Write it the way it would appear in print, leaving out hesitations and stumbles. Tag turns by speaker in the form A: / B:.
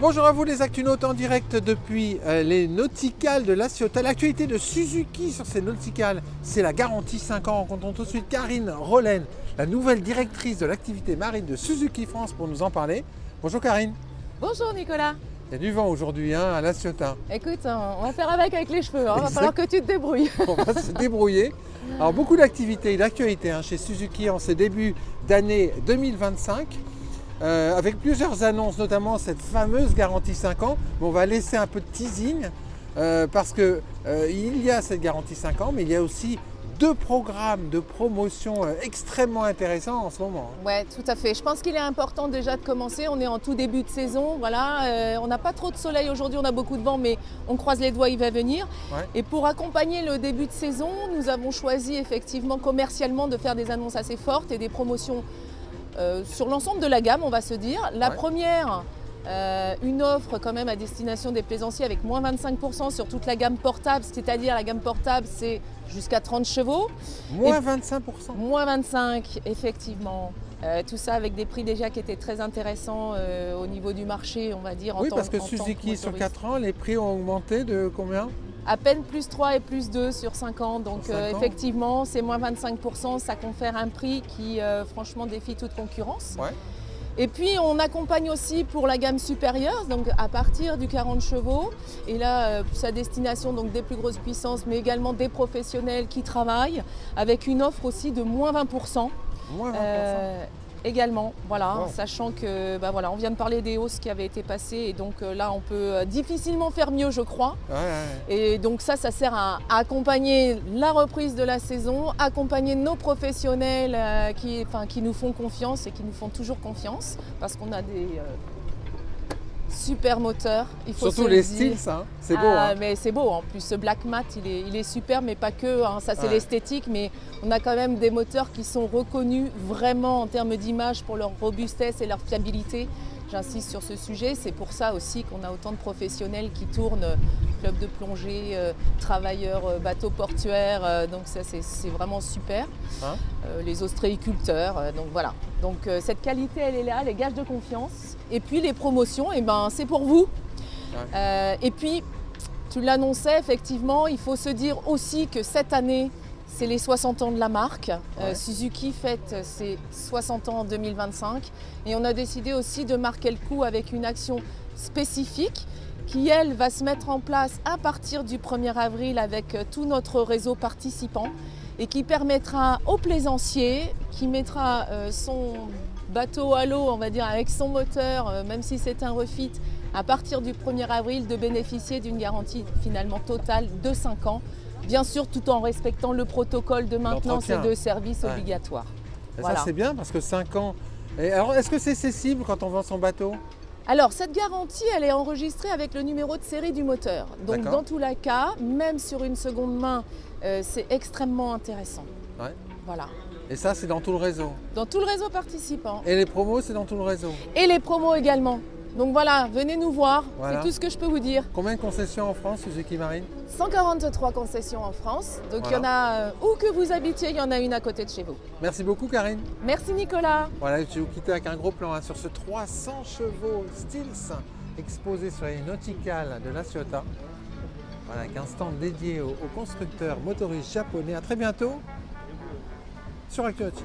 A: Bonjour à vous les Actunautes en direct depuis les Nauticales de La Ciotat. L'actualité de Suzuki sur ces Nauticales, c'est la garantie 5 ans. Rencontrons tout de suite Karine Rollen, la nouvelle directrice de l'activité marine de Suzuki France pour nous en parler. Bonjour Karine.
B: Bonjour Nicolas.
A: Il y a du vent aujourd'hui à La Ciotat.
B: Écoute, on va faire avec les cheveux, il va falloir que tu te débrouilles.
A: On va se débrouiller. Alors beaucoup d'activités et d'actualités chez Suzuki en ce début d'année 2025. Avec plusieurs annonces, notamment cette fameuse garantie 5 ans. Mais on va laisser un peu de teasing parce qu'il y a cette garantie 5 ans, mais il y a aussi deux programmes de promotion extrêmement intéressants en ce moment.
B: Ouais, tout à fait. Je pense qu'il est important déjà de commencer. On est en tout début de saison. Voilà, on n'a pas trop de soleil aujourd'hui, on a beaucoup de vent, mais on croise les doigts, il va venir.
A: Ouais.
B: Et pour accompagner le début de saison, nous avons choisi effectivement commercialement de faire des annonces assez fortes et des promotions sur l'ensemble de la gamme, on va se dire. La première, une offre quand même à destination des plaisanciers avec moins 25% sur toute la gamme portable, c'est-à-dire la gamme portable, c'est jusqu'à 30 chevaux.
A: Moins 25%.
B: Moins 25, effectivement. Tout ça avec des prix déjà qui étaient très intéressants au niveau du marché, on va dire.
A: Oui, parce que Suzuki, sur 4 ans, les prix ont augmenté de combien ?
B: À peine plus 3 et plus 2 sur 5 ans. Donc
A: 5 ans.
B: effectivement, c'est moins 25%. Ça confère un prix qui franchement défie toute concurrence.
A: Ouais.
B: Et puis on accompagne aussi pour la gamme supérieure, donc à partir du 40 chevaux. Et là, plus à destination donc des plus grosses puissances, mais également des professionnels qui travaillent, avec une offre aussi de moins 20%.
A: Moins 20%.
B: Également, voilà,
A: Wow.
B: sachant que voilà, on vient de parler des hausses qui avaient été passées et donc là on peut difficilement faire mieux, je crois.
A: Ouais.
B: Et donc ça sert à accompagner la reprise de la saison, accompagner nos professionnels qui nous font confiance et qui nous font toujours confiance parce qu'on a des super moteurs. Il faut
A: Surtout
B: se
A: les
B: le dire.
A: styles, c'est beau.
B: Mais c'est beau, en plus ce black mat il est super, mais pas que, ça c'est
A: Ouais.
B: l'esthétique, mais on a quand même des moteurs qui sont reconnus vraiment en termes d'image pour leur robustesse et leur fiabilité. J'insiste sur ce sujet, c'est pour ça aussi qu'on a autant de professionnels qui tournent, club de plongée, travailleurs, bateaux portuaires, donc ça c'est vraiment super.
A: Hein.
B: Les ostréiculteurs, donc voilà. Donc cette qualité elle est là, les gages de confiance. Et puis les promotions, c'est pour vous.
A: Ouais.
B: Et puis tu l'annonçais effectivement, il faut se dire aussi que cette année, c'est les 60 ans de la marque.
A: Ouais.
B: Suzuki fête ses 60 ans en 2025 et on a décidé aussi de marquer le coup avec une action spécifique qui, elle, va se mettre en place à partir du 1er avril avec tout notre réseau participant et qui permettra aux plaisanciers, qui mettra son bateau à l'eau, on va dire, avec son moteur, même si c'est un refit, à partir du 1er avril, de bénéficier d'une garantie finalement totale de 5 ans. Bien sûr, tout en respectant le protocole de maintenance et de service obligatoire.
A: Et
B: voilà.
A: ça, c'est bien parce que 5 ans. Et alors, est-ce que c'est cessible quand on vend son bateau ?
B: Alors, cette garantie, elle est enregistrée avec le numéro de série du moteur. Donc,
A: D'accord.
B: dans tous les cas, même sur une seconde main, c'est extrêmement intéressant.
A: Ouais.
B: Voilà.
A: Et ça, c'est dans tout le réseau.
B: Dans tout le réseau participant.
A: Et les promos, c'est dans tout le réseau.
B: Et les promos également. Donc voilà, venez nous voir,
A: Voilà.
B: c'est tout ce que je peux vous dire.
A: Combien de concessions en France, Suzuki Marine ?
B: 143 concessions en France. Donc
A: Voilà.
B: il y en a, où que vous habitiez, il y en a une à côté de chez vous.
A: Merci beaucoup, Karine.
B: Merci Nicolas.
A: Voilà, je vais vous quitter avec un gros plan sur ce 300 chevaux Steels exposé sur les Nauticales de La Ciotat. Voilà, avec un stand dédié aux constructeurs motoristes japonais. À très bientôt sur Actu Nautique.